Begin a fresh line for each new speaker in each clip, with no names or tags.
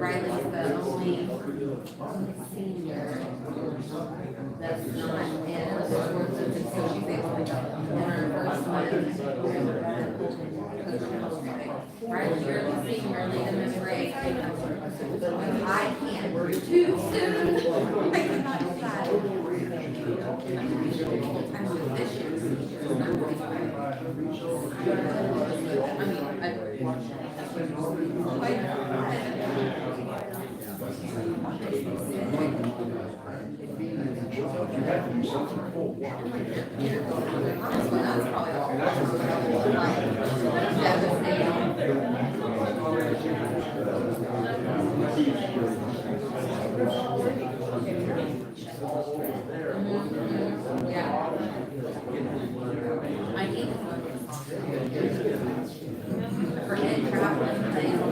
Riley's the only senior that's not in the sports, so she's able to go in her first one. Riley, you're the senior, leading this race. I can't, too soon. I cannot decide. I'm this I need for head traveling things for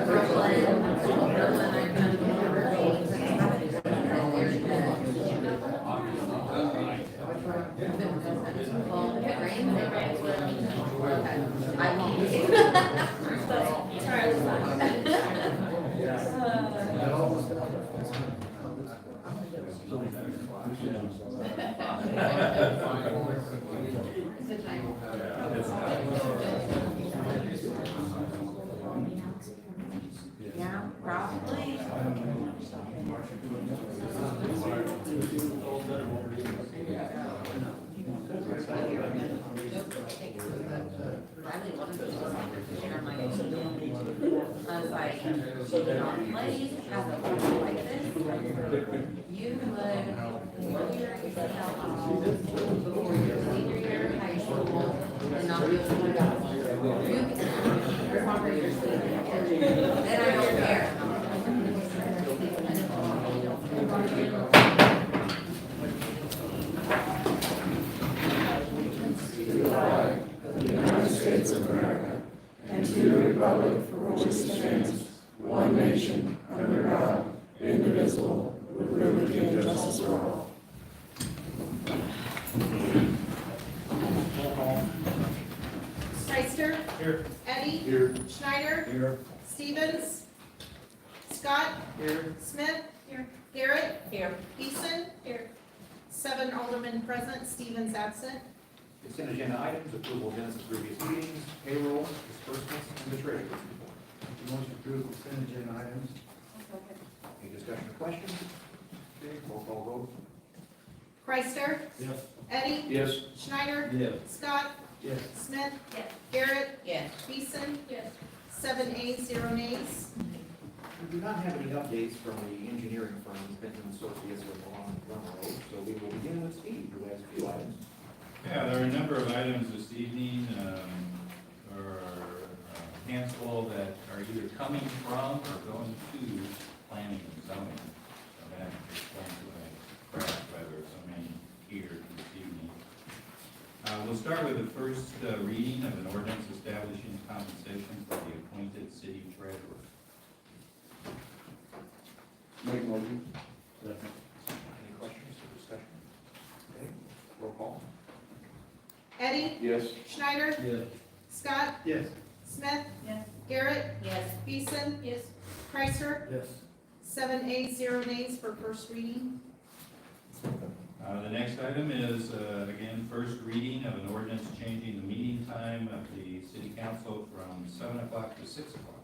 Brooklyn, I've done Well, if it rains, it rains. Okay. I won't. Yeah, probably. Riley wanted to share my. I was like, ladies have a place like this. You would lawyer yourself before your senior year of high school and not be able to go. You can recover your senior year. Then I don't care.
United States of America, and to the republic for which it stands, one nation, under God, indivisible, with liberty and justice for all.
Heister.
Here.
Eddie.
Here.
Schneider.
Here.
Stevens. Scott.
Here.
Smith.
Here.
Garrett.
Here.
Beeson.
Here.
7 aldermen present, Stevens absent.
Consent agenda items, approval of minutes of previous meetings, payroll, disbursements, and the treasurer's report.
Motion to approve consent agenda items.
Any discussion or questions? Okay, roll call vote.
Heister.
Yes.
Eddie.
Yes.
Schneider.
Yes.
Scott.
Yes.
Smith.
Yes.
Garrett.
Yes.
Beeson.
Yes.
7 ayes, 0 nays.
We do not have any updates from the engineering firm, Benton Associates with Long Run Road, so we will begin with Steve, who has a few items.
Yeah, there are a number of items this evening, or a handful that are either coming from or going to planning and zoning. So that explains why, perhaps why there are so many here this evening. We'll start with the first reading of an ordinance establishing compensation for the appointed city treasurer.
Make motion.
Any questions or discussion? Okay, roll call.
Eddie.
Yes.
Schneider.
Yes.
Scott.
Yes.
Smith.
Yes.
Garrett.
Yes.
Beeson.
Yes.
Heister.
Yes.
7 ayes, 0 nays for first reading.
The next item is, again, first reading of an ordinance changing the meeting time of the city council from 7 o'clock to 6 o'clock.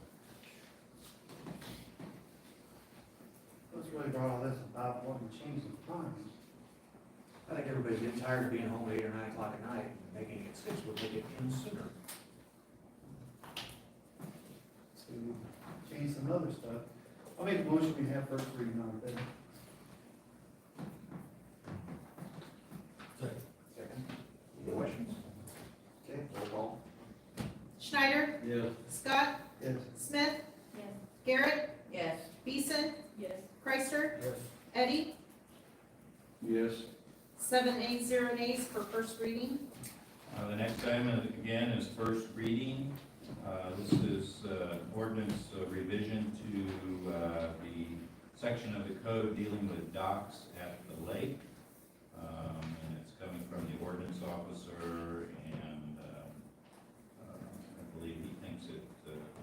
What's really brought all this about wanting to change the times?
I think everybody's getting tired of being home at 8 or 9 o'clock at night, and making it 6 would make it in sooner.
To change some other stuff. I'll make a motion, we have first reading on it.
Second. Any questions? Okay, roll call.
Schneider.
Yes.
Scott.
Yes.
Smith.
Yes.
Garrett.
Yes.
Beeson.
Yes.
Heister.
Yes.
Eddie.
Yes.
7 ayes, 0 nays for first reading.
The next item, again, is first reading. This is ordinance revision to the section of the code dealing with docks at the lake. And it's coming from the ordinance officer, and I believe he thinks it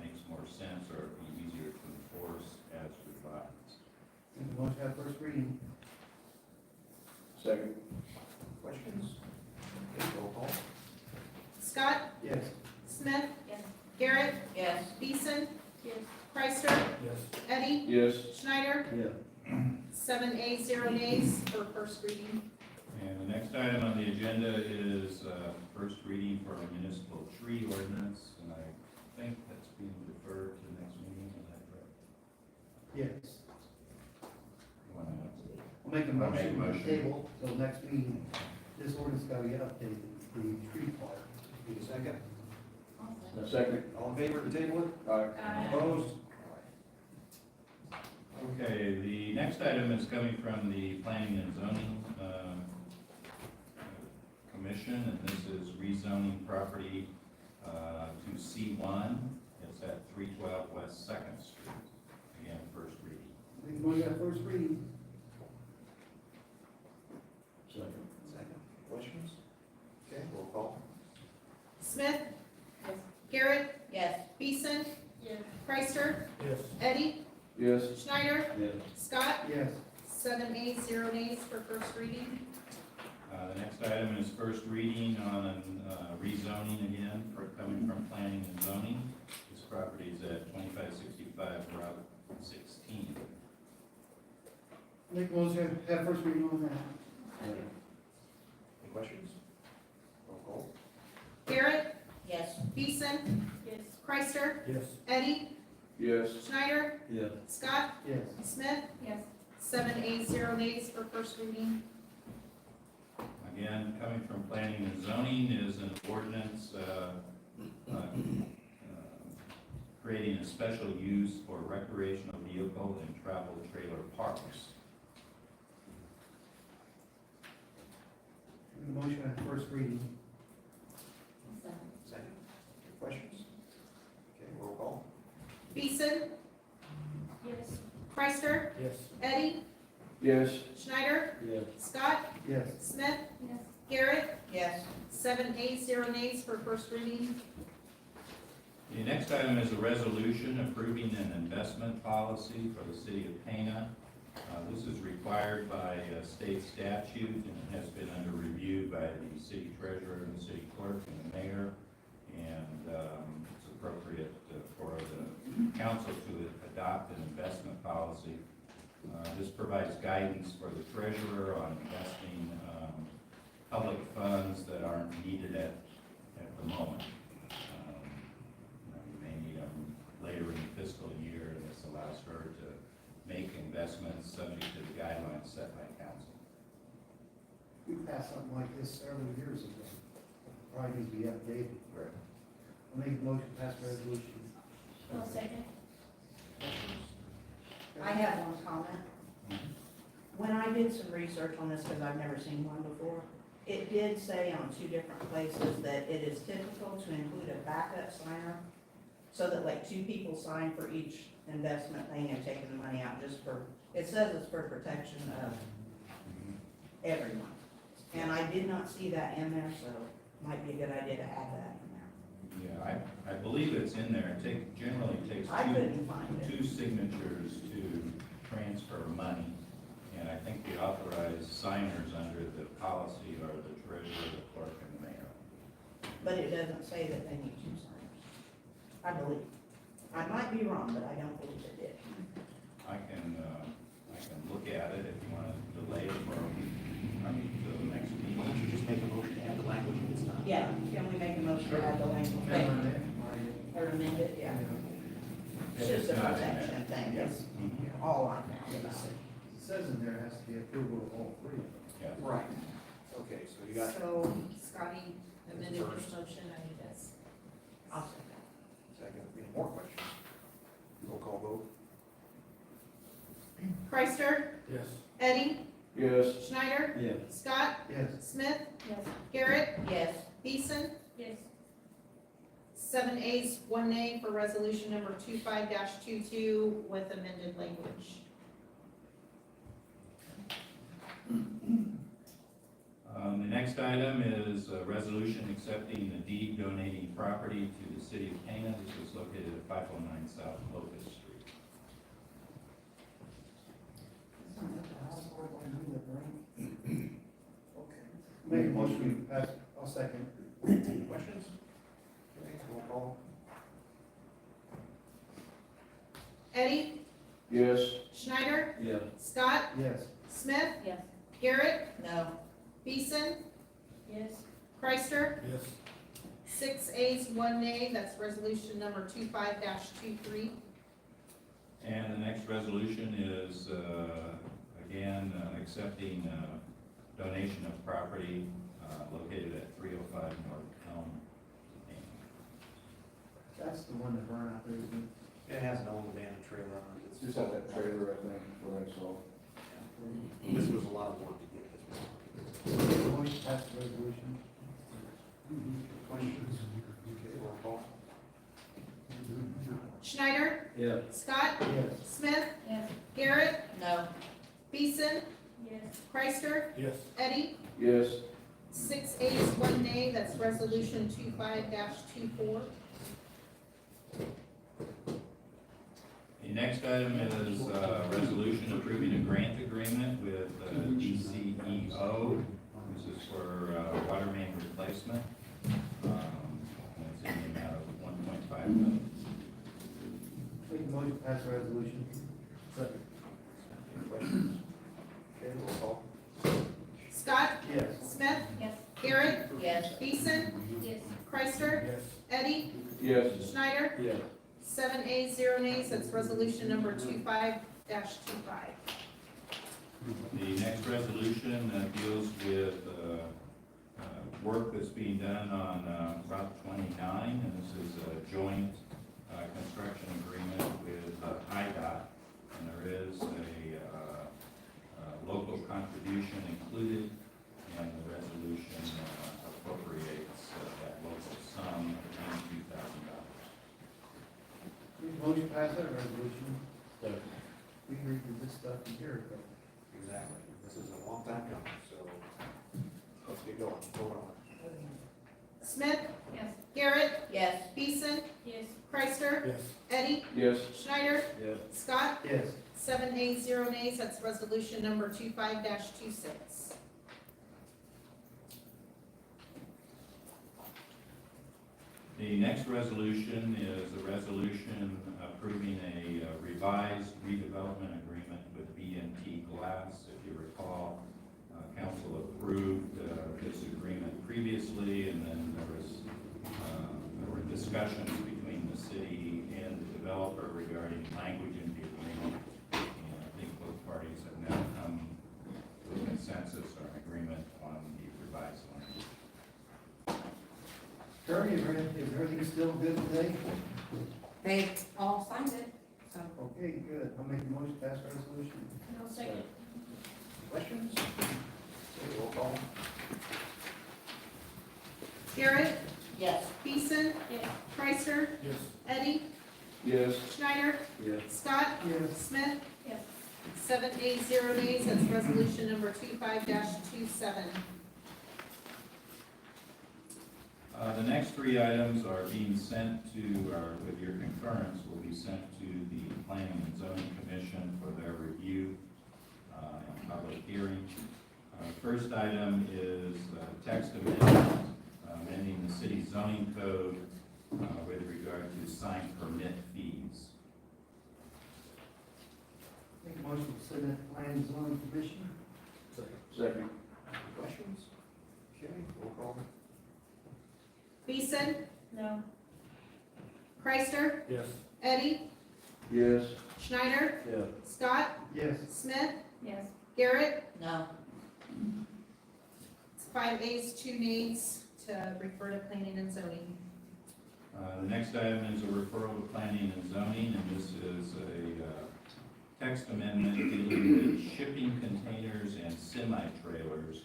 makes more sense or it'd be easier to enforce as revised.
Make a motion, to have first reading.
Second.
Questions? Okay, roll call.
Scott.
Yes.
Smith.
Yes.
Garrett.
Yes.
Beeson.
Yes.
Heister.
Yes.
Eddie.
Yes.
Schneider.
Yeah.
7 ayes, 0 nays for first reading.
And the next item on the agenda is first reading for a municipal tree ordinance, and I think that's being deferred to the next meeting, is that correct?
Yes.
You wanna-
I'll make a
I'll make a
motion, to
motion.
table till next meeting. This ordinance got to get updated, the tree part.
Need a second?
Second.
All in favor to table it?
Aye.
Opposed?
Okay, the next item is coming from the Planning and Zoning Commission, and this is rezoning property to C1. It's at 312 West Second Street. Again, first reading.
Make a motion, to have first reading.
Second.
Second. Questions?
Chrysler,
Yes.
Eddie,
Yes.
Schneider,
Yes.
Scott,
Yes.
7 ayes, 0 nays for first reading.
The next item is first reading on rezoning again, coming from planning and zoning. This property is at 2565 Route 16.
Make a motion to have first reading on that.
Any questions? Roll call.
Garrett,
Yes.
Beeson,
Yes.
Chrysler,
Yes.
Eddie,
Yes.
Schneider,
Yes.
Scott,
Yes.
Smith.
Yes.
7 ayes, 0 nays for first reading.
Again, coming from planning and zoning is an ordinance creating a special use for recreational vehicle and travel trailer parks.
Make a motion to have first reading.
Second. Any questions? Okay, roll call.
Beeson,
Yes.
Chrysler,
Yes.
Eddie,
Yes.
Schneider,
Yes.
Scott,
Yes.
Smith,
Yes.
Garrett,
Yes.
7 ayes, 0 nays for first reading.
The next item is a resolution approving an investment policy for the city of Pana. This is required by state statute and has been under review by the city treasurer and the city clerk and the mayor. And it's appropriate for the council to adopt an investment policy. This provides guidance for the treasurer on investing public funds that aren't needed at the moment. You may need them later in the fiscal year, and this allows her to make investments subject to the guidelines set by council.
We passed something like this several years ago. Probably needs to be updated.
Correct.
I'll make a motion to pass resolution.
I'll second.
I have one comment. When I did some research on this, because I've never seen one before, it did say on 2 different places that it is typical to include a backup signer, so that like 2 people sign for each investment thing and taking the money out just for, it says it's for protection of everyone. And I did not see that in there, so might be a good idea to add that in there.
Yeah, I believe it's in there. It generally takes
I couldn't find it.
2 signatures to transfer money. And I think the authorized signers under the policy are the treasurer, the clerk, and the mayor.
But it doesn't say that they need 2 signers. I believe. I might be wrong, but I don't believe it did.
I can look at it if you want to delay it for, till the next meeting.
Why don't you just make a motion to add the language this time?
Yeah, can we make a motion to add the language? Or amend it, yeah. It's just a protection thing, that's
Mhm.
all I found about it.
It says in there it has to be approval of all 3.
Yeah.
Right. Okay, so you got
So Scotty amended his motion, I need this.
I'll say that.
second. Any more questions? Roll call vote.
Chrysler,
Yes.
Eddie,
Yes.
Schneider,
Yes.
Scott,
Yes.
Smith,
Yes.
Garrett,
Yes,
Beeson.
Yes.
7 ayes, 1 nay for resolution number 25-22 with amended language.
The next item is a resolution accepting the deed donating property to the city of Pana. This is located at 509 South Locust Street.
Make a motion to pass, I'll second.
Any questions? Okay, roll call.
Eddie,
Yes.
Schneider,
Yes.
Scott,
Yes.
Smith,
Yes.
Garrett,
no,
Beeson,
Yes.
Chrysler.
Yes.
6 ayes, 1 nay, that's resolution number 25-23.
And the next resolution is, again, accepting donation of property located at 305 North Elm.
That's the one that burned out there, isn't
It has an old abandoned trailer on it. It's
Just had that trailer, I think, for that, so.
This was a lot of work to get this.
it? Motion to pass the resolution.
Questions? Okay, roll call.
Schneider,
Yeah.
Scott,
Yes.
Smith,
Yes.
Garrett,
no,
Beeson,
Yes.
Chrysler,
Yes.
Eddie.
Yes.
6 ayes, 1 nay, that's resolution 25-24.
The next item is resolution approving a grant agreement with DCEO. This is for water main replacement. And it's in the amount of $1.5 million.
Make a motion to pass the resolution. Second.
Any questions? Okay, roll call.
Scott?
Yes.
Smith?
Yes.
Garrett?
Yes.
Beeson?
Yes.
Chrysler?
Yes.
Eddie?
Yes.
Schneider?
Yes.
7 ayes, 0 nays, that's resolution number 25-25.
The next resolution deals with work that's being done on Route 29, and this is a joint construction agreement with IDOT, and there is a local contribution included, and the resolution appropriates that local sum of $92,000.
Make a motion to pass that resolution. Second. We can read through this stuff in here, but.
Exactly. This is a long time coming, so let's get going. Hold on.
Smith?
Yes.
Garrett?
Yes.
Beeson?
Yes.
Chrysler?
Yes.
Eddie?
Yes.
Schneider?
Yes.
Scott?
Yes.
7 ayes, 0 nays, that's resolution number 25-26.
The next resolution is a resolution approving a revised redevelopment agreement with BNT Glass. If you recall, council approved this agreement previously, and then there were discussions between the city and the developer regarding language in the agreement. And I think both parties have now come to a consensus or an agreement on the revised language.
Attorney, is everything still good today?
They all signed it, so.
Okay, good. I'll make a motion to pass the resolution.
I'll second.
Questions? Okay, roll call.
Garrett?
Yes.
Beeson?
Yes.
Chrysler?
Yes.
Eddie?
Yes.
Schneider?
Yes.
Scott?
Yes.
Smith?
Yes.
7 ayes, 0 nays, that's resolution number 25-27.
The next three items are being sent to, or with your concurrence, will be sent to the Planning and Zoning Commission for their review and public hearing. First item is text amendment, amending the city zoning code with regard to sign permit fees.
Make a motion to send that to Planning and Zoning Commission.
Second.
Questions? Okay, roll call.
Beeson?
No.
Chrysler?
Yes.
Eddie?
Yes.
Schneider?
Yes.
Scott?
Yes.
Smith?
Yes.
Garrett?
No.
It's 5 ayes, 2 nays to refer to planning and zoning.
The next item is a referral to planning and zoning, and this is a text amendment dealing with shipping containers and semi-trailers.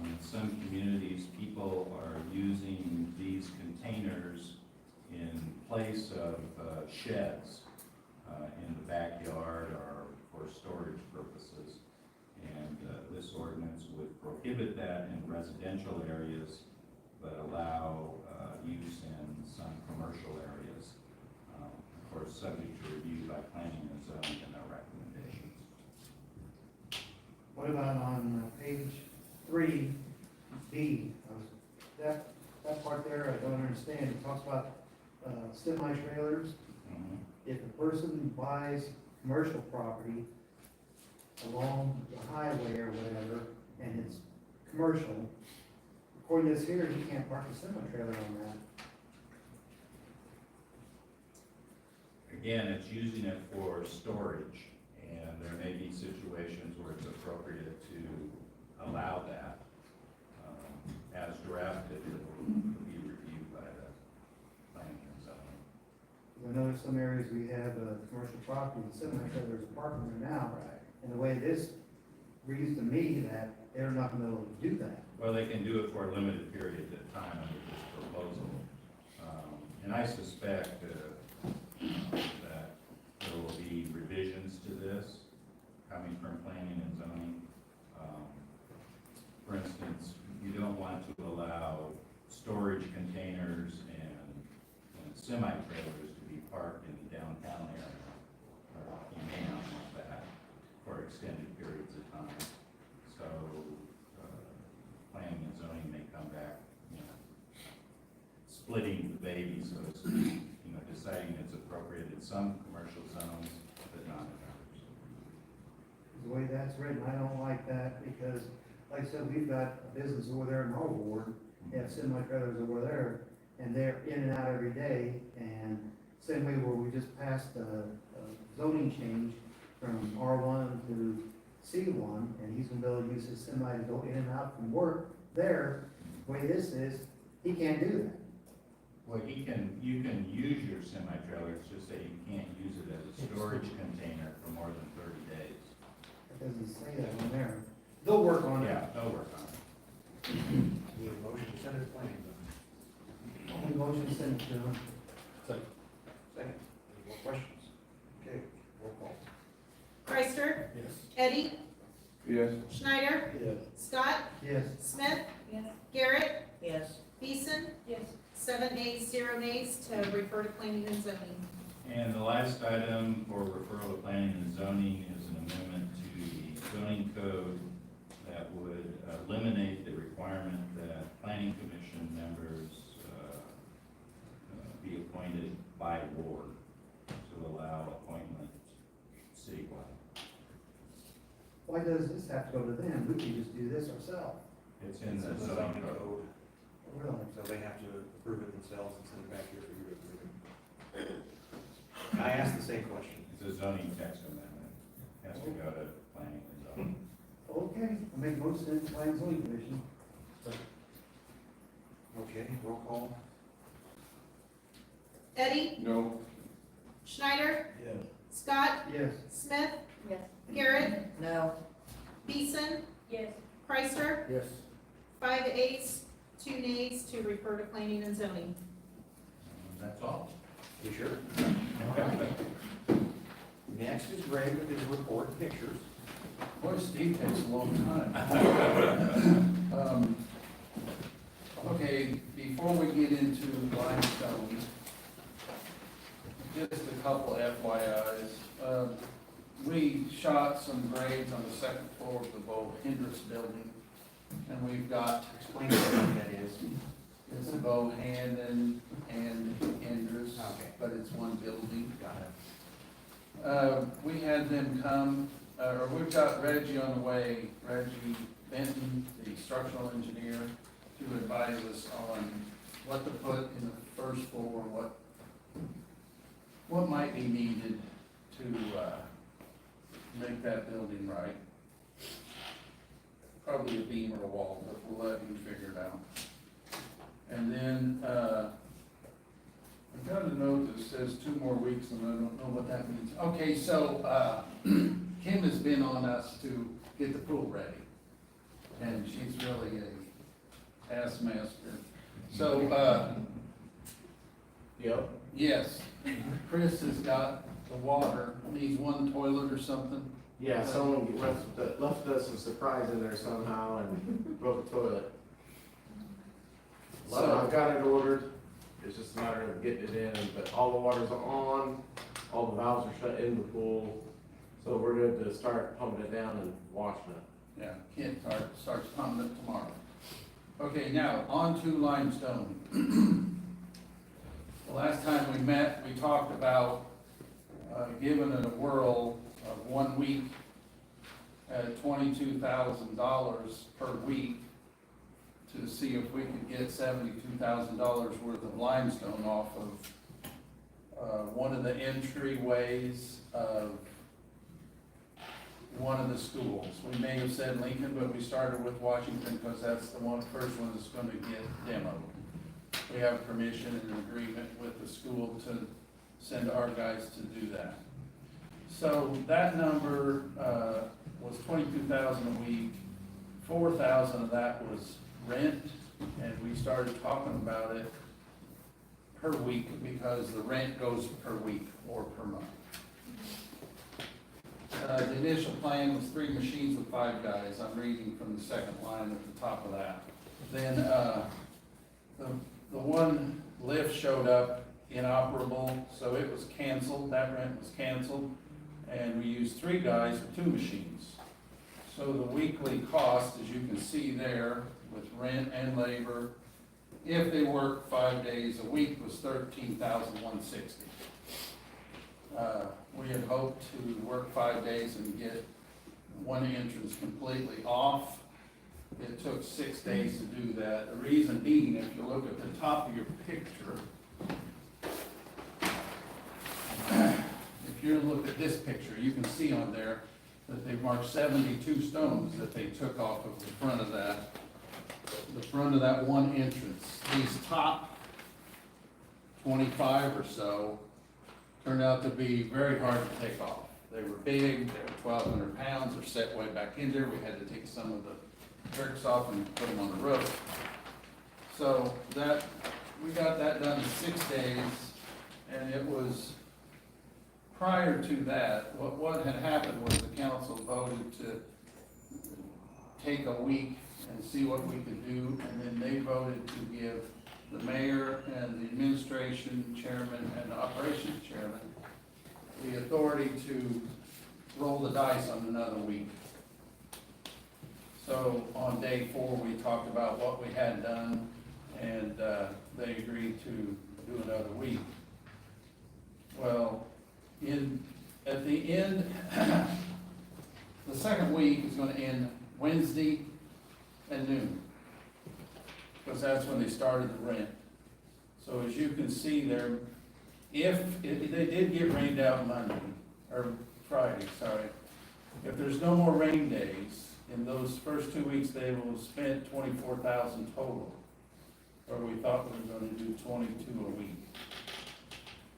In some communities, people are using these containers in place of sheds in the backyard or for storage purposes. And this ordinance would prohibit that in residential areas, but allow use in some commercial areas. Of course, subject to review by planning and zoning and their recommendations.
What about on page 3D? That part there, I don't understand. It talks about semi-trailers. If a person buys commercial property along the highway or whatever, and it's commercial, according to this here, you can't park a semi-trailer on that.
Again, it's using it for storage, and there may be situations where it's appropriate to allow that. As drafted, it will be reviewed by the planning and zoning.
I know there's some areas we have commercial property, and semi-trailers are parking there now. And the way this reads to me that they're not gonna be able to do that.
Well, they can do it for a limited period of time under this proposal. And I suspect that there will be revisions to this coming from planning and zoning. For instance, you don't want to allow storage containers and semi-trailers to be parked in the downtown area. splitting the baby, so to speak, deciding it's appropriate in some commercial zones, but not in others.
The way that's written, I don't like that, because, like I said, we've got a business over there in our ward, they have semi-trailers over there, and they're in and out every day, and same way where we just passed a zoning change from R1 to C1, and he's gonna be able to use his semi to go in and out from work there. The way this is, he can't do that.
Well, you can use your semi-trailer, it's just that you can't use it as a storage container for more than 30 days.
It doesn't say that on there. They'll work on it.
Yeah, they'll work on it.
Need a motion to send it to planning.
Only motion sent to him.
Second. Any more questions? Okay, roll call.
Chrysler,
Yes.
Eddie,
Yes.
Schneider,
Yes.
Scott,
Yes.
Smith,
Yes.
Garrett,
Yes.
Beeson,
Yes.
7 ayes, 0 nays to refer to planning and zoning.
And the last item for referral to planning and zoning is an amendment to the zoning code that would eliminate the requirement that planning commission members be appointed by ward to allow appointment citywide.
Why does this have to go to them? We can just do this ourselves.
It's in the zoning code.
Really?
So they have to approve it themselves and send it back here for you to approve it. I asked the same question.
It's a zoning text amendment, has to go to planning and zoning.
Okay, I make most sense, plan and zoning commission.
Okay, roll call.
Eddie,
No.
Schneider,
Yes.
Scott,
Yes.
Smith,
Yes.
Garrett,
No.
Beeson,
Yes.
Chrysler,
Yes.
5 ayes, 2 nays to refer to planning and zoning.
That's all.
You sure? Next is Greg with his report and pictures.
Boy, Steve takes a long time. Okay, before we get into limestone, just a couple FYIs. We shot some grades on the second floor of the Bo Hendricks building, and we've got,
Explain what that is.
it's Bo Hand and Hendricks,
Okay.
but it's one building.
Got it.
We had them come, or we've got Reggie on the way, Reggie Benton, the structural engineer, to advise us on what to put in the first floor, what might be needed to, make that building right. Probably a beam or a wall, but we'll let him figure it out. And then, I've got a note that says 2 more weeks, and I don't know what that means. Okay, so, Kim has been on us to get the pool ready, and she's really a taskmaster. So,
Yep.
yes, Chris has got the water, needs one toilet or something.
Yeah, someone left us a surprise in there somehow and broke the toilet. So I've got it ordered, it's just a matter of getting it in, but all the water's on, all the valves are shut in the pool, so we're good to start pumping it down and washing it.
Yeah, Kent starts pumping it tomorrow. Okay, now, on to limestone. The last time we met, we talked about giving it a whirl of 1 week at $22,000 per week to see if we could get $72,000 worth of limestone off of one of the entryways of one of the schools. We may have said Lincoln, but we started with Washington because that's the first one that's gonna get demoed. We have permission and agreement with the school to send our guys to do that. So that number, was $22,000 a week. 4,000 of that was rent, and we started talking about it per week because the rent goes per week or per month. The initial plan was 3 machines with 5 guys. I'm reading from the second line at the top of that. Then, the one lift showed up inoperable, so it was canceled, that rent was canceled, and we used 3 guys with 2 machines. So the weekly cost, as you can see there, with rent and labor, if they work 5 days a week, was $13,160. We had hoped to work 5 days and get one entrance completely off. It took 6 days to do that. The reason being, if you look at the top of your picture, if you look at this picture, you can see on there that they marked 72 stones that they took off of the front of that one entrance. These top 25 or so turned out to be very hard to take off. They were big, they were 1,200 pounds, they're set way back in there. We had to take some of the bricks off and put them on the roof. So that, we got that done in 6 days, and it was, prior to that, what had happened was the council voted to take a week and see what we could do, and then they voted to give the mayor and the administration chairman and the operations chairman the authority to roll the dice on another week. So on day 4, we talked about what we had done, and they agreed to do another week. Well, at the end, the second week is gonna end Wednesday at noon, because that's when they started the rent. So as you can see there, if they did get rained out Monday, or Friday, sorry, if there's no more rain days, in those first 2 weeks, they will have spent 24,000 total, where we thought we were gonna do 22 a week.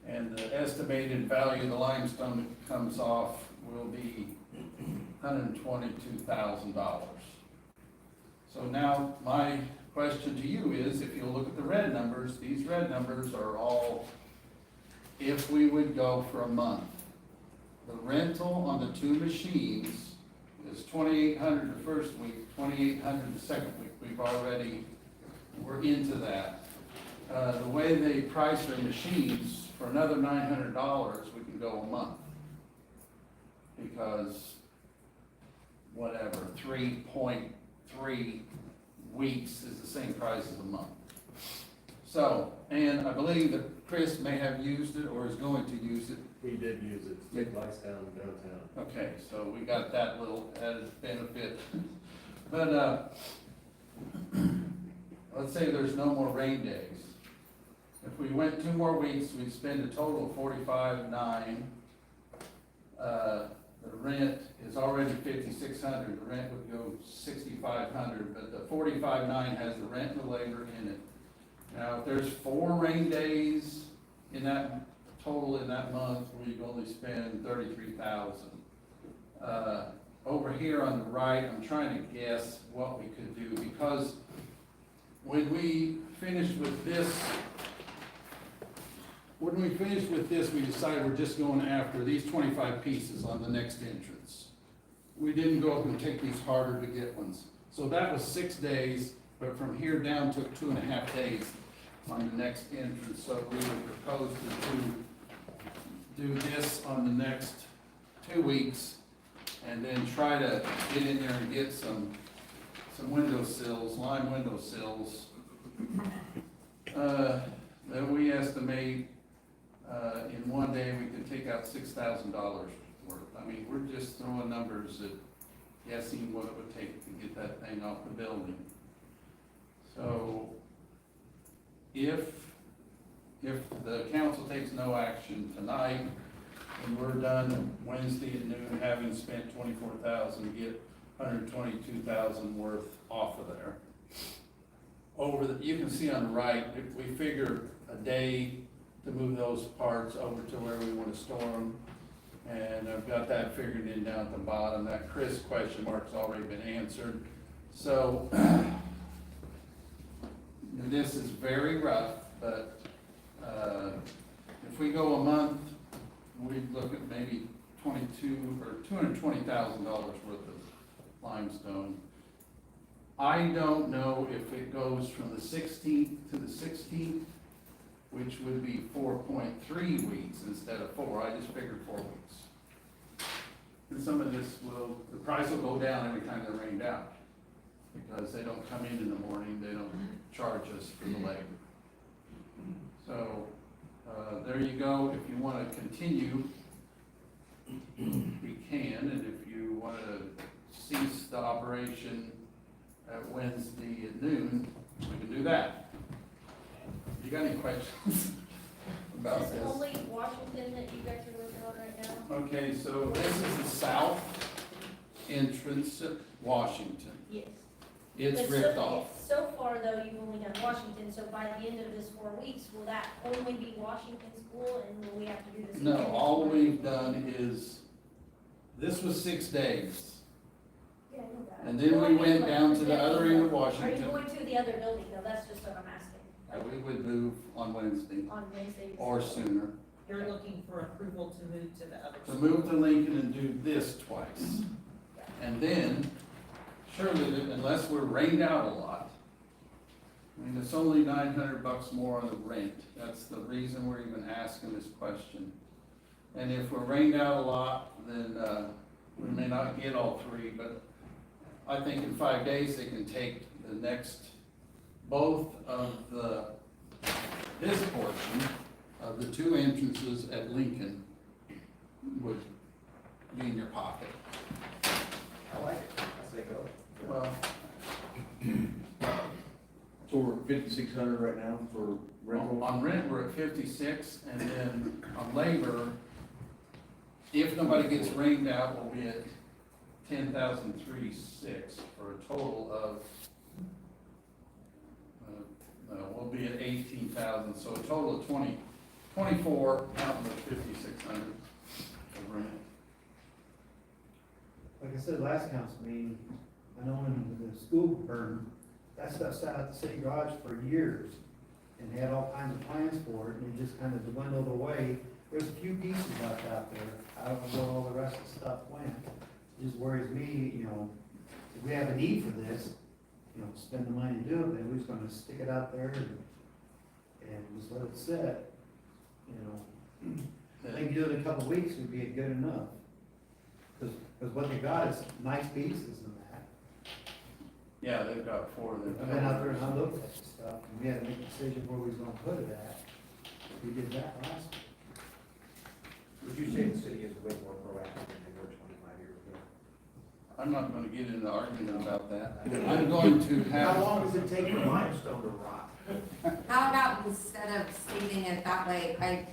And the estimated value of the limestone that comes off will be $122,000. So now, my question to you is, if you look at the red numbers, these red numbers are all, if we would go for a month. The rental on the 2 machines is $2,800 the first week, $2,800 the second week. We're into that. The way they price their machines, for another $900, we can go a month. Because, whatever, 3.3 weeks is the same price as a month. So, and I believe that Chris may have used it or is going to use it.
We did use it, take lights down downtown.
Okay, so we got that little added benefit. But, let's say there's no more rain days. If we went 2 more weeks, we'd spend a total of $45,900. The rent is already $5,600. The rent would go $6,500, but the $45,900 has the rent and the labor in it. Now, if there's 4 rain days in that total in that month, we'd only spend $33,000. Over here on the right, I'm trying to guess what we could do, because when we finished with this, we decided we're just going after these 25 pieces on the next entrance. We didn't go up and take these harder to get ones. So that was 6 days, but from here down took 2.5 days on the next entrance. So we would propose to do this on the next 2 weeks, and then try to get in there and get some windowsills, lime windowsills. That we estimate, in 1 day, we could take out $6,000 worth. I mean, we're just throwing numbers at guessing what it would take to get that thing off the building. So, if the council takes no action tonight, and we're done Wednesday at noon, having spent $24,000, get $122,000 worth off of there. You can see on the right, if we figure a day to move those parts over to where we want to store them. And I've got that figured in down at the bottom. That Chris question mark's already been answered. So, this is very rough, but if we go a month, we'd look at maybe $220,000 worth of limestone. I don't know if it goes from the 16th to the 16th, which would be 4.3 weeks instead of 4. I just figured 4 weeks. And some of this the price will go down every time they're rained out. because they don't come in the morning, they don't charge us for the labor. So, there you go. If you wanna continue, we can, and if you wanna cease the operation at Wednesday at noon, we can do that. You got any questions about
Is this
this?
only Washington that you guys are working on right now?
Okay, so this is the south entrance at Washington.
Yes.
It's
But
ripped
so-
off.
So far though, you've only done Washington, so by the end of this 4 weeks, will that only be Washington school and will we have to do this?
No,
again?
all we've done is, this was 6 days.
Yeah, I know that.
And then
Well, I
we
mean,
went
like,
down to the other end of
Are you
Washington.
going to the other building though? That's just what I'm asking. Like,
We would move on Wednesday
on Wednesday?
or sooner.
You're looking for approval to move to the other.
To move to Lincoln and do this twice. And then, surely, unless we're rained out a lot, I mean, it's only $900 more on the rent. That's the reason we're even asking this question. And if we're rained out a lot, then, we may not get all 3, but I think in 5 days, they can take the next, both of this portion of the 2 entrances at Lincoln would be in your pocket.
I like it, I say go.
Well,
So we're 5,600 right now for rental?
on rent, we're at 56, and then on labor, if nobody gets rained out, we'll be at 10,306 for a total of, we'll be at 18,000, so a total of 24, counting the 5,600 of rent.
Like I said, last council meeting, I know when the school burned, that stuff sat at the city garage for years and had all kinds of plans for it, and it just kind of dwindled away. There's a few pieces left out there. I don't know where all the rest of the stuff went. It just worries me, you know, if we have a need for this, you know, spend the money to do it, then we're just gonna stick it out there and just let it sit, you know. I think do it in a couple of weeks would be good enough. Because what they got is nice pieces in that.
Yeah, they've got 4 of them.
I've been out there and I looked at the stuff, and we had to make a decision where we was gonna put it at. We did that last week.
Would you say the city is way more proactive than they were 25 years ago?
I'm not gonna get into argument about that. I'm going to have.
How long does it take for limestone to rot?
How about instead of stating it that way, I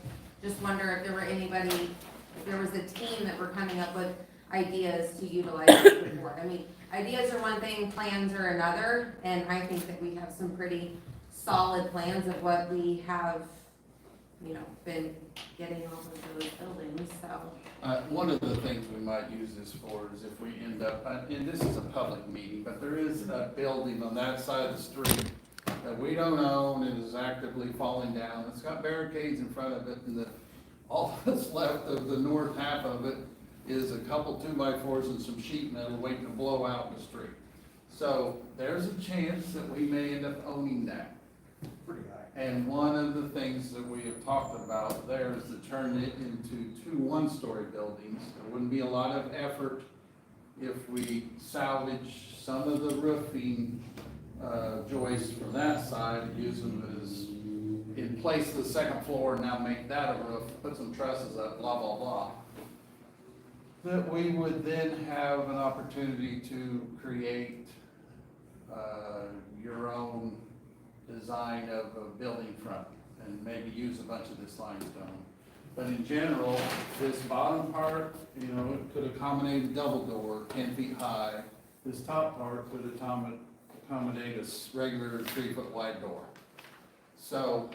just wonder if there were anybody, if there was a team that were coming up with ideas to utilize this report. I mean, ideas are one thing, plans are another, and I think that we have some pretty solid plans of what we have, you know, been getting off of those buildings, so.
One of the things we might use this for is if we end up, and this is a public meeting, but there is a building on that side of the street that we don't own and is actively falling down. It's got barricades in front of it, and all that's left of the north half of it is a couple 2x4s and some sheet metal waiting to blow out in the street. So there's a chance that we may end up owning that.
Pretty high.
And one of the things that we have talked about there is to turn it into 2 one-story buildings. There wouldn't be a lot of effort if we salvage some of the roofing joists from that side and use them as, in place of the second floor, and now make that a roof, put some trusses up, blah, blah, blah. That we would then have an opportunity to create your own design of a building front and maybe use a bunch of this limestone. But in general, this bottom part, you know, it could accommodate a double door, 10 feet high. This top part could accommodate a regular 3-foot wide door. So,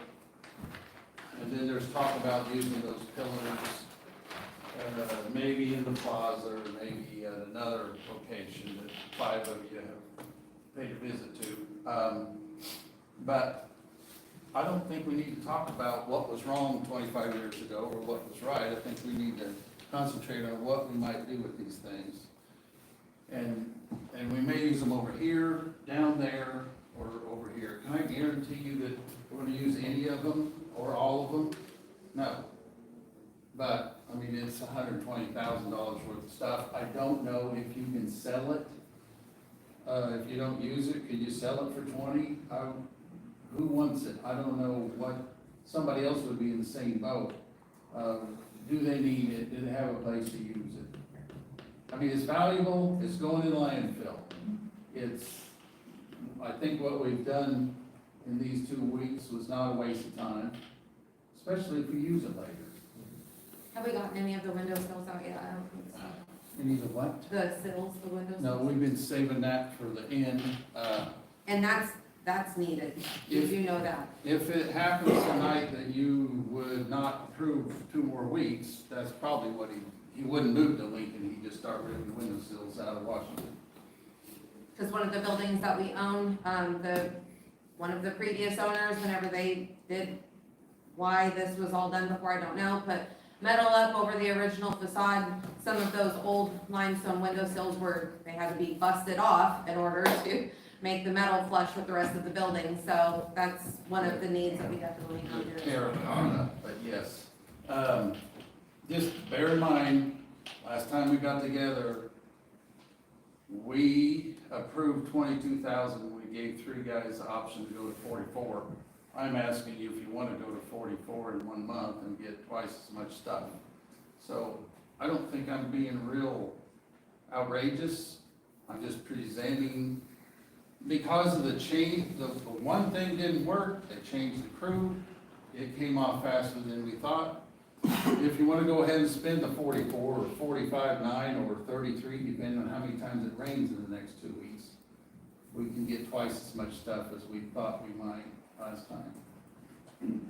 and then there's talk about using those pillars, maybe in the plaza, or maybe at another location that 5 of you have paid a visit to. But I don't think we need to talk about what was wrong 25 years ago or what was right. I think we need to concentrate on what we might do with these things. And we may use them over here, down there, or over here. Can I guarantee you that we're gonna use any of them or all of them? No. But, I mean, it's $120,000 worth of stuff. I don't know if you can sell it If you don't use it, could you sell it for 20? Who wants it? I don't know what, somebody else would be in the same boat. Do they need it? Do they have a place to use it? I mean, it's valuable, it's going in landfill. I think what we've done in these 2 weeks was not a waste of time, especially if we use it later.
Have we gotten any of the window sills out yet? I don't think so.
We need a what?
The sills, the window sills?
No, we've been saving that for the end.
And that's needed. You
If-
do know that.
If it happens tonight that you would not approve 2 more weeks, that's probably what he wouldn't move to Lincoln, he'd just start ripping the windowsills out of Washington.
Because one of the buildings that we own, one of the previous owners, whenever they did, why this was all done before, I don't know, put metal up over the original facade. Some of those old limestone windowsills they had to be busted off in order to make the metal flush with the rest of the building. So that's one of the needs that we definitely need to do.
Tear it on up, but yes. Just bear in mind, last time we got together, we approved 22,000, we gave 3 guys the option to go to 44. I'm asking you if you wanna go to 44 in 1 month and get twice as much stuff. So, I don't think I'm being real outrageous, I'm just presenting, because of the change, the one thing didn't work, they changed the crew, it came off faster than we thought. If you wanna go ahead and spend the 44 or 45.9 or 33, depending on how many times it rains in the next 2 weeks, we can get twice as much stuff as we thought we might last time.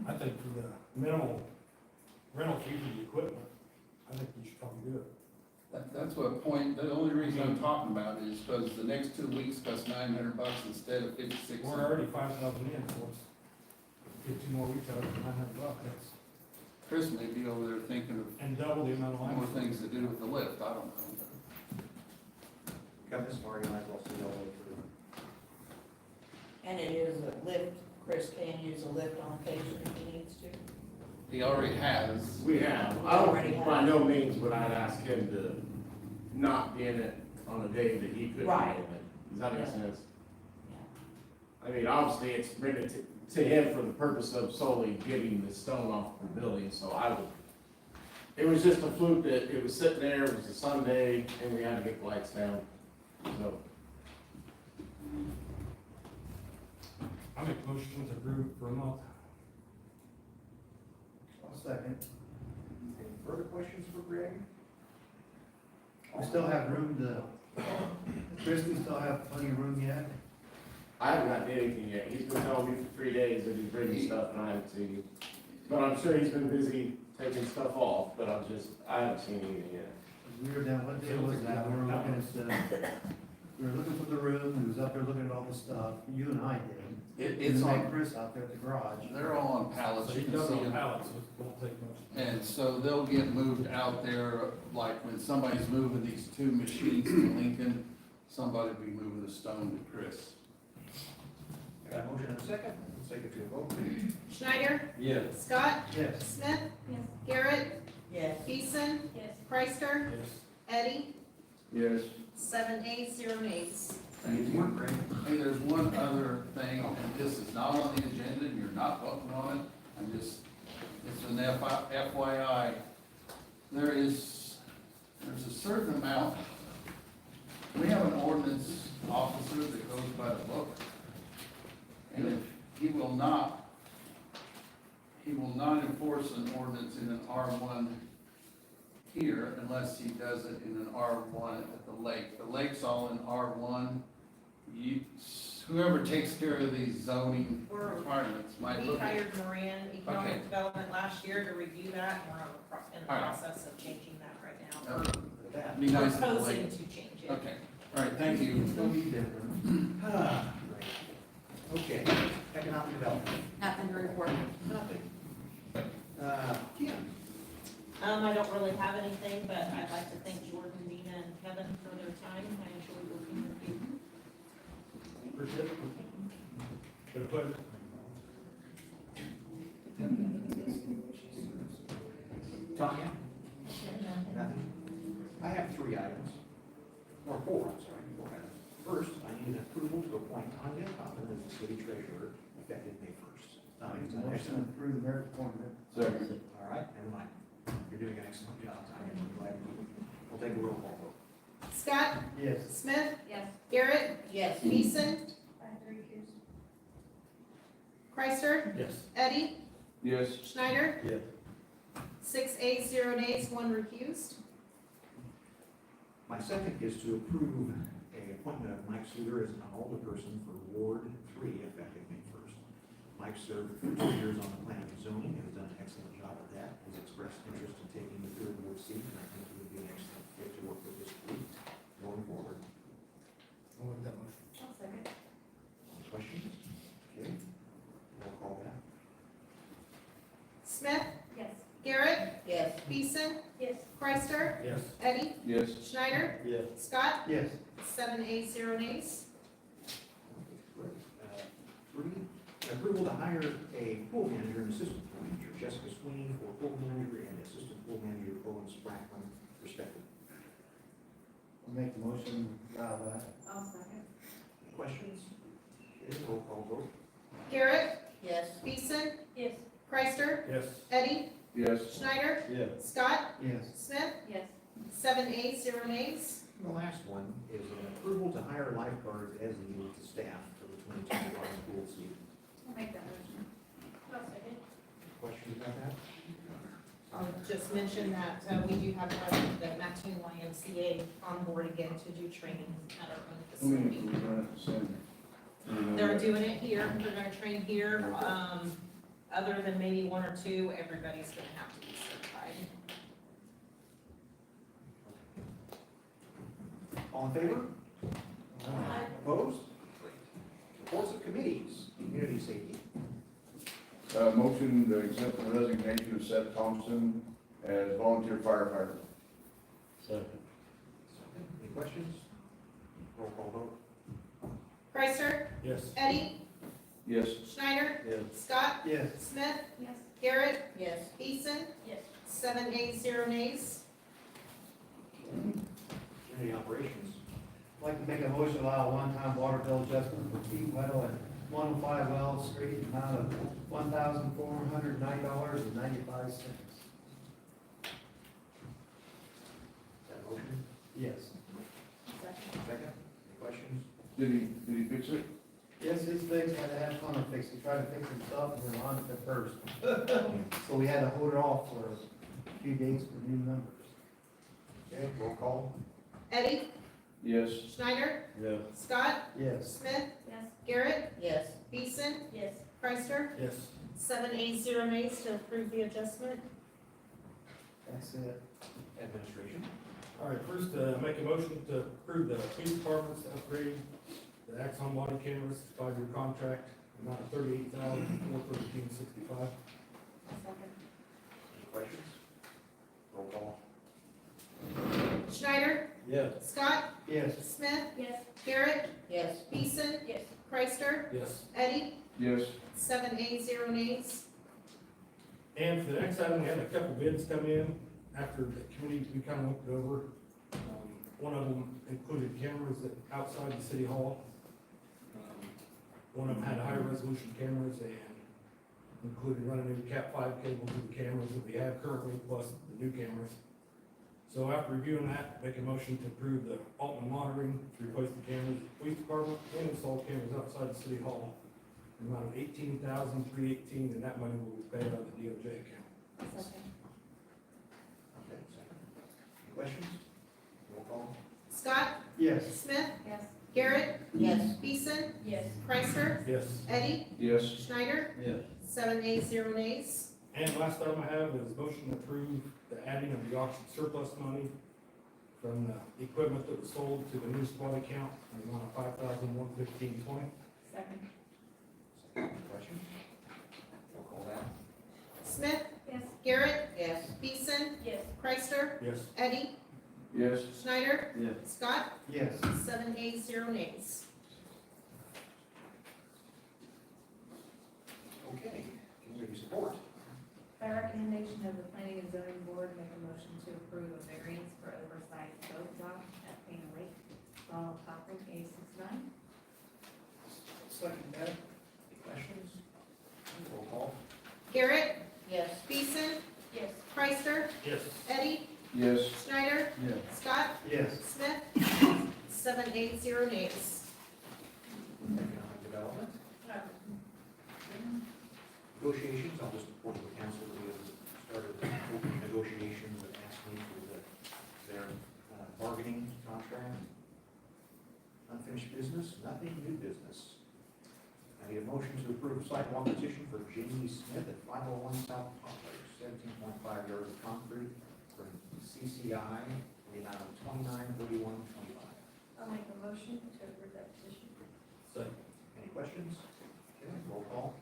I think for the minimal rental fee for the equipment, I think you should probably do it.
That's what point, the only reason I'm talking about is because the next 2 weeks cost $900 instead of 56.
We're already 5,000 in, so let's get 2 more weeks out of it, $900,
Chris may be over there thinking of
and double the amount of line.
more things to do with the lift, I don't know.
Got this far, you might as well see all the way through.
And it is a lift, Chris can use a lift on occasion if he needs to.
He already has.
We have, I don't, by no means would I ask him to not be in it on a day that he couldn't
Right.
handle it. Does that make
Yeah.
sense? I mean, obviously, it's written to him for the purpose of solely getting the stone off the building, so it was just a fluke that it was sitting there, it was a Sunday, and we had to get the lights down, so.
I make motions approved for a month.
I'll second.
Any further questions for Greg?
We still have room Chris, we still have plenty of room yet?
I haven't gotten anything yet, he's been telling me for 3 days that he's bringing stuff, and I haven't seen it. But I'm sure he's been busy taking stuff off, but I haven't seen anything yet.
We were down, what day was that? We were looking at, we were looking for the room, he was up there looking at all the stuff, you and I did.
It's
And then
on,
Chris out there at the garage.
they're all on pallets,
So
you
you
can
can
see
on
them.
pallets, so it won't take much.
And so they'll get moved out there, like when somebody's moving these 2 machines to Lincoln, somebody will be moving the stone to Chris.
Got a motion and a second, let's take it to a vote.
Schneider,
Yes.
Scott,
Yes.
Smith,
Yes.
Garrett,
Yes.
Peason,
Yes.
Preister,
Yes.
Eddie,
Yes.
7 ayes, 0 nays.
Thank you. Hey, there's one other thing, and this is not on the agenda, and you're not voting on it, it's an FYI. There's a certain amount, we have an ordinance officer that goes by the book. And if he will not enforce an ordinance in an R1 here unless he does it in an R1 at the lake. The lake's all in R1. Whoever takes care of these zoning requirements might
We
look at.
hired Moran
Okay.
Economic Development last year to review that, and we're in the
All right.
process of changing that right now.
That'd be nice if the
Proposing
lake.
to change it.
Okay, all right, thank you.
Still need that room. Okay, economic development,
Nothing to report.
nothing. Kim?
I don't really have anything, but I'd like to thank Jordan, Dina, and Kevin for their time. I enjoyed working with you.
Appreciate it. Been a pleasure.
Tanya? Nothing. I have 3 items, or 4, I'm sorry, 4 items. First, I need city treasurer, effective May 1st.
Motion to approve the mayor appointment.
Second.
All right, never mind. You're doing an excellent job. I'm glad you, we'll take a roll call vote.
Scott,
Yes.
Smith,
Yes.
Garrett,
Yes.
Beeson,
I have to recuse.
Chrysler,
Yes.
Eddie,
Yes.
Schneider.
Yes.
6 ayes, 0 nays, 1 recused.
My second is to approve a appointment of Mike Suter as an alderperson for Ward 3, effective May 1st. Mike served for 2 years on the planning and zoning, and has done an excellent job at that. Has expressed interest in taking the third ward seat, and I think he would be an excellent fit to work with this group going forward.
I'll make that motion.
I'll second.
Any questions? Okay, roll call that.
Smith,
Yes.
Garrett,
Yes.
Beeson,
Yes.
Chrysler,
Yes.
Eddie,
Yes.
Schneider,
Yes.
Scott.
Yes.
7 ayes, 0 nays.
Great. 3, approval to hire a pool manager and assistant pool manager, Jessica Sweeney for pool manager and assistant pool manager Owen Sprackman, respectively.
I'll make the motion, that.
I'll second.
Any questions? Okay, roll call vote.
Garrett,
Yes.
Beeson,
Yes.
Chrysler,
Yes.
Eddie,
Yes.
Schneider,
Yes.
Scott,
Yes.
Smith.
Yes.
7 ayes, 0 nays.
And the last one is an approval to hire lifeguards as needed to staff for the 2021 pool season.
I'll make that motion. I'll second.
Questions about that?
I'll just mention that we do have the Mattoon YMCA on board again to do training at our own facility. They're doing it here, they're gonna train here, other than maybe 1 or 2, everybody's gonna have to be certified.
All in favor?
Aye.
Opposed? Great. Reports of committees, community safety.
Motion to accept the resignation of Seth Thompson as volunteer firefighter.
Second.
Any questions? Roll call vote.
Chrysler,
Yes.
Eddie,
Yes.
Schneider,
Yes.
Scott,
Yes.
Smith,
Yes.
Garrett,
Yes.
Beeson.
Yes.
7 ayes, 0 nays.
Community operations.
I'd like to make a motion to allow a one-time water bill adjustment for Pete Weddle at 105 Wells Street, amount of $1,409.95.
Is that a motion?
Yes.
Second.
Second. Any questions?
Did he fix it?
Yes, his fix, had to have Connor fix it, he tried to fix himself and then on it first. So we had to hold it off for a few days for new numbers.
Okay, roll call.
Eddie,
Yes.
Schneider,
Yes.
Scott,
Yes.
Smith,
Yes.
Garrett,
Yes.
Beeson,
Yes.
Chrysler.
Yes.
7 ayes, 0 nays to approve the adjustment.
That's it.
Administration.
All right, first, make a motion to approve the police department's upgrade, the Axon body cameras, 5-year contract, amount of $38,413.65.
I'll second.
Any questions? Roll call.
Schneider,
Yes.
Scott,
Yes.
Smith,
Yes.
Garrett,
Yes.
Beeson,
Yes.
Chrysler,
Yes.
Eddie.
Yes.
7 ayes, 0 nays.
And for the next item, we had a couple bids come in after the committee, we kind of looked it over. One of them included cameras outside the city hall. One of them had high resolution cameras and included running new Cat 5 cable to the cameras that we have currently, plus the new cameras. So after reviewing that, make a motion to approve the Altman monitoring to replace the cameras at the police department and install cameras outside the city hall. The amount of $18,318, and that money will be paid out of the DOJ account.
I'll second.
Okay, second. Any questions? Roll call.
Scott,
Yes.
Smith,
Yes.
Garrett,
Yes.
Beeson,
Yes.
Chrysler,
Yes.
Eddie,
Yes.
Schneider.
Yes.
7 ayes, 0 nays.
And last item I have is motion to approve the adding of the auction surplus money from the equipment that was sold to the new squad account, in the amount of $5,115.20.
Second.
Any questions? Roll call that.
Smith,
Yes.
Garrett,
Yes.
Beeson,
Yes.
Chrysler,
Yes.
Eddie,
Yes.
Schneider,
Yes.
Scott.
Yes.
7 ayes, 0 nays.
Okay, community support.
By recommendation of the planning and zoning board, make a motion to approve a variance for oversized boat dock at Pana Lake, Donald Cochran, A69.
Second that.
Chrysler,
Yes.
Eddie,
Yes.
Schneider,
Yes.
Scott,
Yes.
Smith, 780 nays.
Economic Development. Negotiations, I'll just report to the council that we have started open negotiations with ASME for their bargaining contract. Unfinished business, nothing new business. I need a motion to approve sidewalk petition for Jamie Smith at 501 South Poplar, 17.5 yards of concrete from CCI, in the amount of $29.31.25.
I'll make a motion to approve that petition.
Second.
Any questions? Okay, roll call.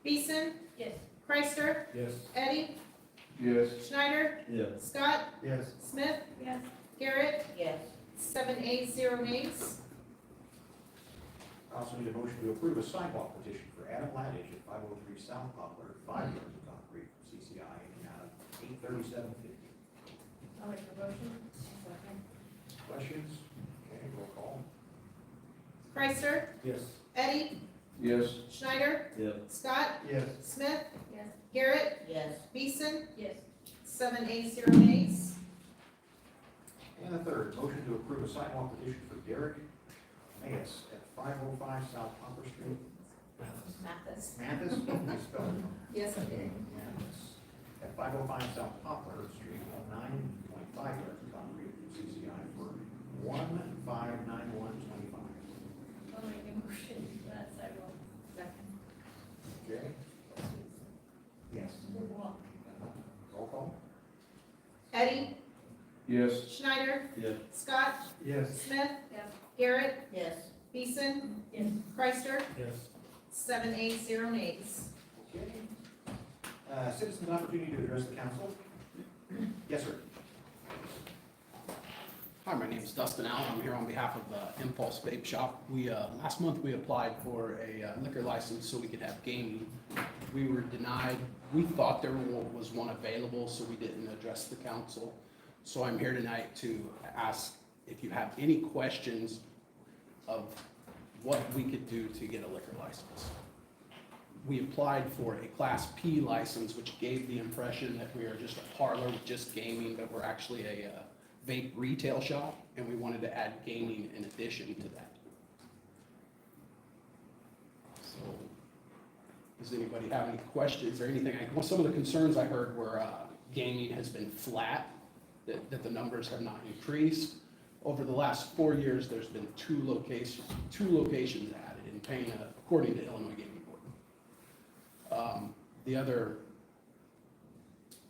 Beeson,
Yes.
Chrysler,
Yes.
Eddie,
Yes.
Schneider,
Yes.
Scott,
Yes.
Smith,
Yes.
Garrett,
Yes.
780 nays.
I also need a motion to approve a sidewalk petition for Adam Laddish at 503 South Poplar, 5 yards of concrete from CCI, in the amount of $837.50.
I'll make a motion. Second.
Questions? Okay, roll call.
Chrysler,
Yes.
Eddie,
Yes.
Schneider,
Yes.
Scott,
Yes.
Smith,
Yes.
Garrett,
Yes.
Beeson,
Yes.
780 nays.
And the third, motion to approve a sidewalk petition for Derek Mayes at 505 South Poplar Street.
Mathis.
Mathis, I spelled it wrong.
Yes, I did.
Mathis, at 505 South Poplar Street, 9.5 yards of concrete from CCI for $1,591.25.
I'll make a motion for that sidewalk. Second.
Okay? Yes. Roll call.
Eddie,
Yes.
Schneider,
Yes.
Scott,
Yes.
Smith,
Yes.
Garrett,
Yes.
Beeson,
Yes.
Chrysler,
Yes.
780 nays.
Okay. Citizens' opportunity to address the council. Yes, sir.
Hi, my name is Dustin Allen. I'm here on behalf of Impulse Vape Shop. Last month, we applied for a liquor license so we could have gaming. We were denied. We thought there was one available, so we didn't address the council. So I'm here tonight to ask if you have any questions of what we could do to get a liquor license. We applied for a Class P license, which gave the impression that we are just a parlor with just gaming, but we're actually a vape retail shop, and we wanted to add gaming in addition to that. So, does anybody have any questions or anything? Well, some of the concerns I heard were gaming has been flat, that the numbers have not increased. Over the last 4 years, there's been two locations added in Pana, according to Illinois Gaming Board.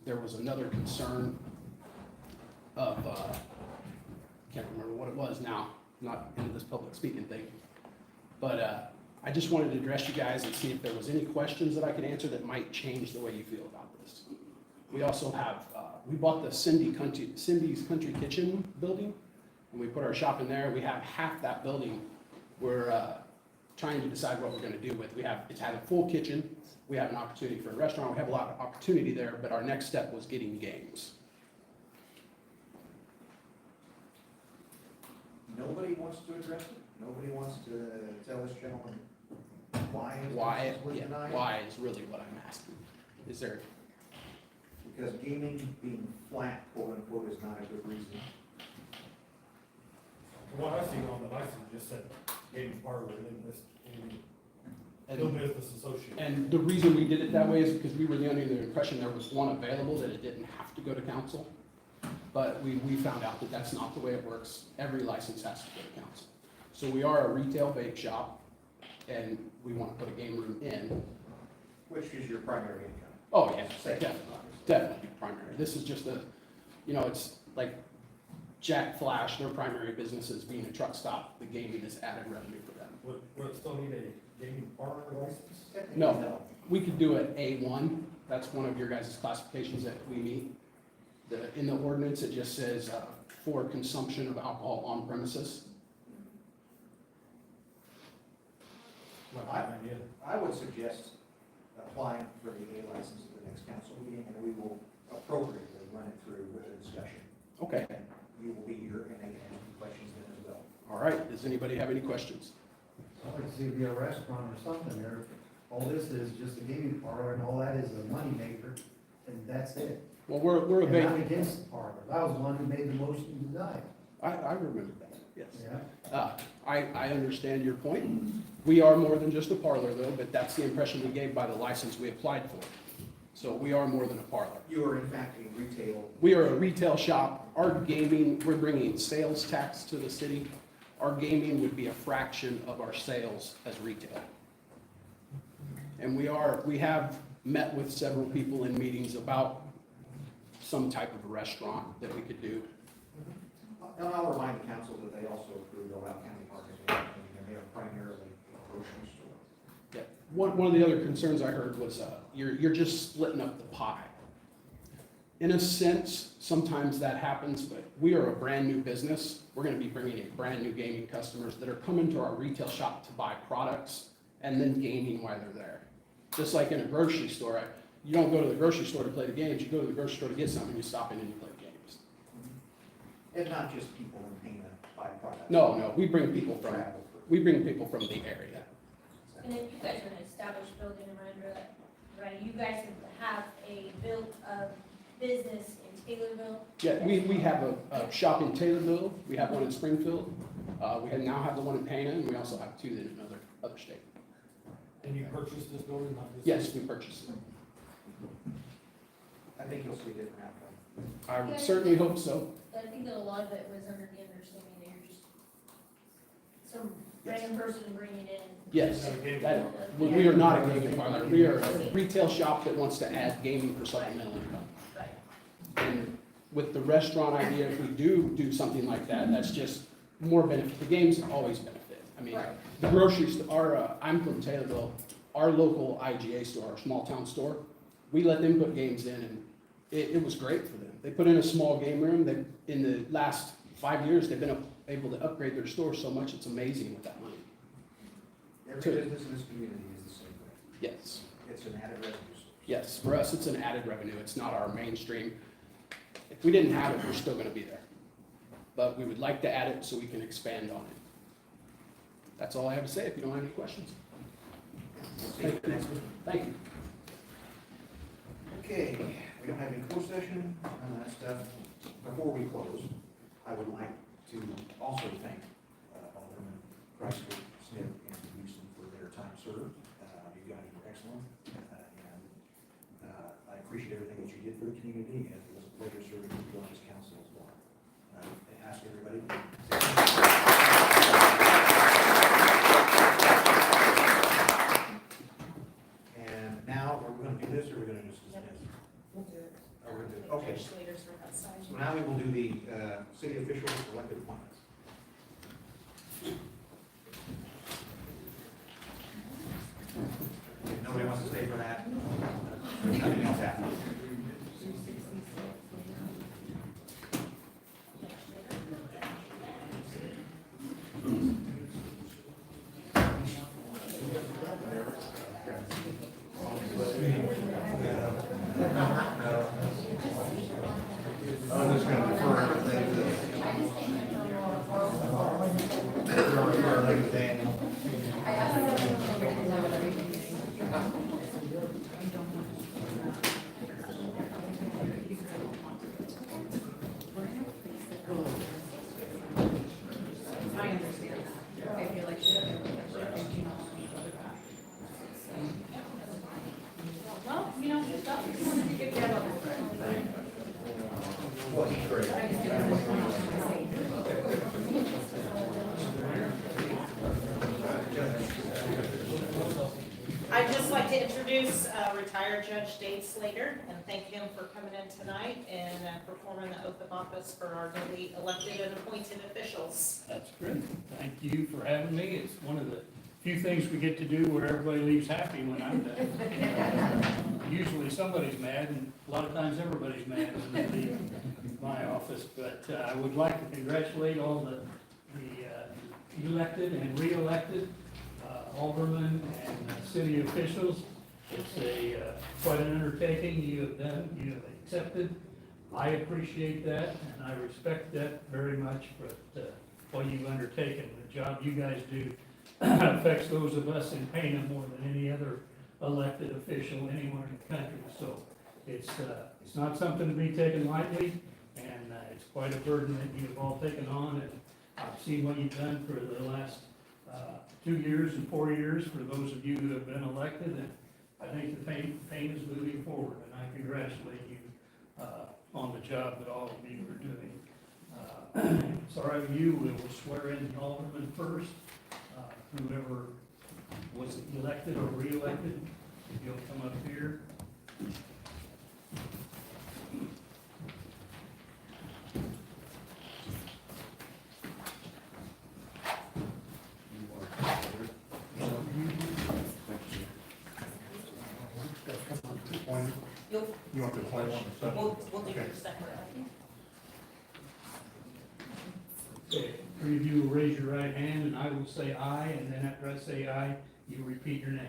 There was another concern of, can't remember what it was now, not into this public speaking thing. But I just wanted to address you guys and see if there was any questions that I could answer that might change the way you feel about this. We also have, we bought the Cindy's Country Kitchen building, and we put our shop in there. We have half that building we're trying to decide what we're gonna do with. It's had a full kitchen. We have an opportunity for a restaurant. We have a lot of opportunity there, but our next step was getting games.
Nobody wants to address it? Nobody wants to tell this gentleman why his
Why,
license was
yeah,
denied?
why is really what I'm asking. Is there,
Because gaming being flat, quote unquote, is not a good reason.
What I see on the license just said gaming parlor, and this,
and-
no business associate.
And the reason we did it that way is because we were under the impression there was one available, that it didn't have to go to council. But we found out that that's not the way it works. Every license has to go to council. So we are a retail vape shop, and we want to put a game room in.
Which is your primary income.
Oh, yeah,
Second.
definitely primary. This is just it's like Jack Flash, their primary business is being a truck stop. The gaming is added revenue for them.
Would it still need a gaming parlor license?
No, we could do it A1. That's one of your guys' classifications that we meet. In the ordinance, it just says for consumption of alcohol on premises.
I would suggest applying for the A license at the next council meeting, and we will appropriately run it through with a discussion.
Okay,
And you will be here, and they can ask you questions then as well.
all right. Does anybody have any questions?
I'd like to see it be a restaurant or something there. All this is just a gaming parlor and all that is a moneymaker. and that's it.
Well, we're
And I'm
abating,
against the parlor. I was the one who made the motion to deny it.
I remember that, yes.
Yeah.
I understand your point. We are more than just a parlor though, but that's the impression we gave by the license we applied for. So we are more than a parlor.
You are in fact a retail.
We are a retail shop. Our gaming, we're bringing sales tax to the city. Our gaming would be a fraction of our sales as retail. And we have met with several people in meetings about some type of a restaurant that we could do.
And I'll remind the council that they also approved the Loudoun County Market, and they are primarily a grocery store.
Yeah. One of the other concerns I heard was, you're just splitting up the pie. In a sense, sometimes that happens, but we are a brand-new business. We're gonna be bringing in brand-new gaming customers that are coming to our retail shop to buy products and then gaming while they're there. Just like in a grocery store, you don't go to the grocery store to play the games, you go to the grocery store to get something, you stop in and you play games.
And not just people in Pana buy products.
No, we bring people from the area.
And then you guys are an established building, Miranda, right? You guys have a built business in Taylorville.
Yeah, we have a shop in Taylorville, we have one in Springfield, now have the one in Pana, and we also have two in another state. And you purchased this building? Yes, we purchased it.
I think you'll see a different outcome.
I would certainly hope so.
But I think that a lot of it was under the understanding that you're just some random person bringing in.
Yes, we are not a gaming parlor, we are a retail shop that wants to add gaming for supplemental income.
Right.
And with the restaurant idea, if we do something like that, that's just more benefit, the games always benefit. I mean, the grocery store, I'm from Taylorville, our local IGA store, our small town store, we let them put games in, and it was great for them. They put in a small game room, in the last 5 years, they've been able to upgrade their store so much, it's amazing with that money.
Every business in this community is the same way.
Yes,
It's an added revenue source.
yes, for us, it's an added revenue, it's not our mainstream. If we didn't have it, we're still gonna be there. But we would like to add it so we can expand on it. That's all I have to say, if you don't have any questions.
See you at the next one.
Thank you.
Okay, we don't have any closed session, none of that stuff. Before we close, I would like to also thank Alderman Chrysler, Smith, and Houston for their time served. You guys were excellent, and I appreciate everything that you did for the community, and it was a pleasure serving you on this council as well. I ask everybody to and now, are we going to do this, or are we going to just dismiss?
We'll do it.
Oh, we're gonna do it. Okay.
Legislators are outside.
So now we will do the city officials elected appointments. If nobody wants to stay for that, nothing else happens. I'm just gonna defer everything to Daniel.
I understand. I feel like shit. Well, you know, just up. Get that over.
Well, he's great.
I'd just like to introduce retired Judge Dave Slater and thank him for coming in tonight and performing the oath of office for our newly elected and appointed officials.
That's great. Thank you for having me. It's one of the few things we get to do where everybody leaves happy when I'm done. Usually somebody's mad, and a lot of times everybody's mad when they leave my office. But I would like to congratulate all the elected and re-elected aldermen and city officials. It's quite an undertaking you have done, you have accepted. I appreciate that, and I respect that very much for what you've undertaken. The job you guys do affects those of us in Pana more than any other elected official anywhere in the country. So It's not something to be taken lightly, and it's quite a burden that you've all taken on, and I've seen what you've done for the last 2 years and 4 years for those of you who have been elected, and I think the pain is moving forward, and I congratulate you on the job that all of you are doing. It's all right with you, we will swear in the alderman first. Whoever was elected or re-elected, if you'll come up here.
You want to point one?
We'll do your separate.
Okay, three of you will raise your right hand, and I will say aye, and then after I say aye, you repeat your name.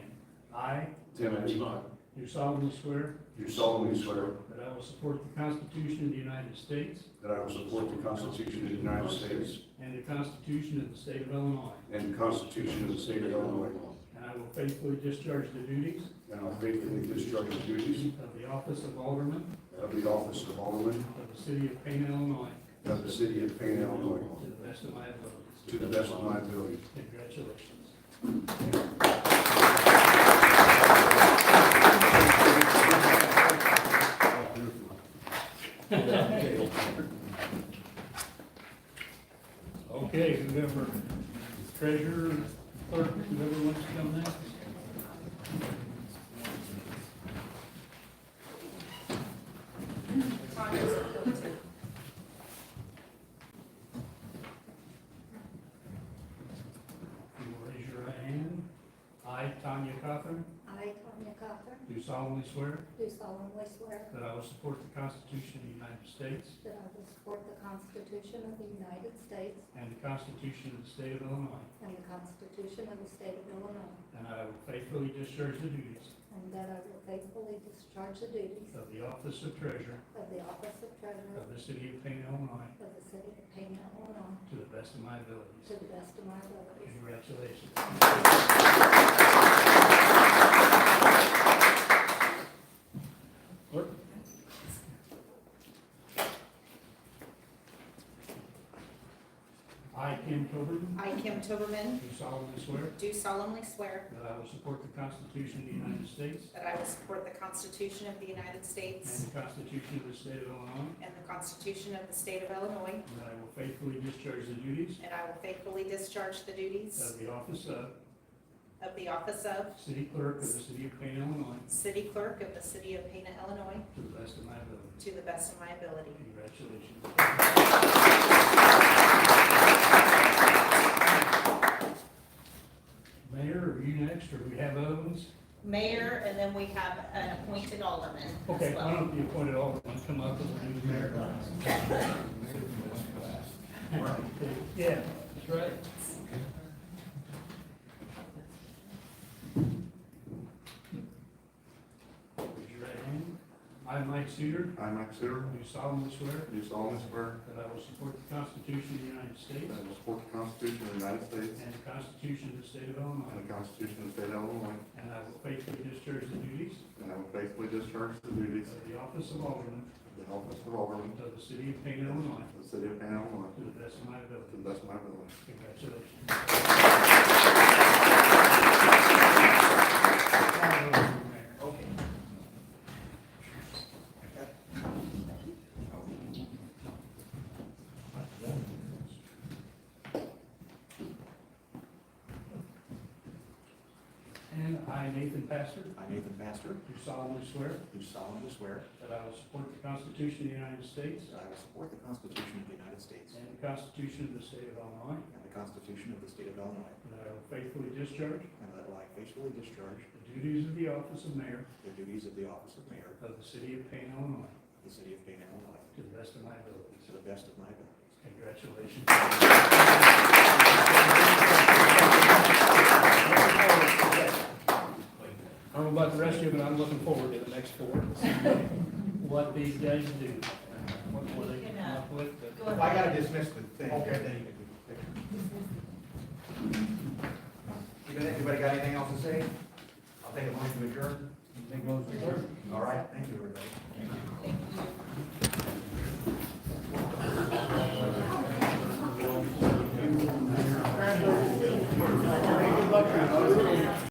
I
Tim Edgemont,
do solemnly swear
do solemnly swear
that I will support the Constitution of the United States
that I will support the Constitution of the United States
and the Constitution of the State of Illinois,
and the Constitution of the State of Illinois,
and I will faithfully discharge the duties
and I will faithfully discharge the duties
of the office of Alderman
of the office of Alderman
of the City of Pana, Illinois,
of the City of Pana, Illinois,
to the best of my abilities.
to the best of my ability.
Congratulations. Okay, whoever, treasurer, clerk, whoever wants to come next. You will raise your right hand. I, Tanya Cochran,
I, Tanya Cochran,
do solemnly swear
do solemnly swear
that I will support the Constitution of the United States
that I will support the Constitution of the United States
and the Constitution of the State of Illinois,
and the Constitution of the State of Illinois,
and I will faithfully discharge the duties
and that I will faithfully discharge the duties
of the office of treasurer
of the office of treasurer
of the City of Pana, Illinois,
of the City of Pana, Illinois,
to the best of my abilities.
to the best of my abilities.
Congratulations. Clerk? I, Kim Tobin,
I, Kim Toberman,
do solemnly swear
do solemnly swear
that I will support the Constitution of the United States
that I will support the Constitution of the United
and
States
the Constitution of the State of Illinois,
and the Constitution of the State of Illinois,
and that I will faithfully discharge the duties
and I will faithfully discharge the duties
of the office of City Clerk of the City of Pana, Illinois,
City Clerk of the City of Pana, Illinois,
to the best of my ability.
to the best of my ability.
Congratulations. Mayor, are you next, or do we have other ones?
Mayor, and then we have an appointed alderman as
Okay, why
well.
don't the appointed alderman come up and do mayor? Yeah, that's right. Raise your right hand. I, Mike Suter,
I, Mike Sitter,
do solemnly swear
do solemnly swear
that I will support the Constitution of the United States
that I will support the Constitution of the United States
and the Constitution of the State of Illinois,
and the Constitution of the State of Illinois,
and I will faithfully discharge the duties
and I will faithfully discharge the duties
of the office of Alderman
of the office of Alderman
of the City of Pana, Illinois,
of the City of Pana, Illinois,
to the best of my
to
ability.
the best of my ability.
Congratulations.
Okay.
And I, Nathan Pastor,
I, Nathan Pastor,
do solemnly swear
do solemnly swear
that I will support the Constitution of the United States
that I will support the Constitution of the United States
and the Constitution of the State of Illinois,
and the Constitution of the State of Illinois,
and that I will faithfully discharge
and that I faithfully discharge
the duties of the office of mayor
the duties of the office of mayor
of the City of Pana, Illinois,
of the City of Pana, Illinois,
to the best of my abilities.
to the best of my abilities.
Congratulations. I don't know about the rest of you, but I'm looking forward to the next four. What these guys do. What will they come up with?
Go ahead.
I gotta dismiss the thing.
Okay.
Then you can do pictures. Anybody got anything else to say? I'll take a motion to adjourn.
Make motion to adjourn.
All right. right, thank you, everybody.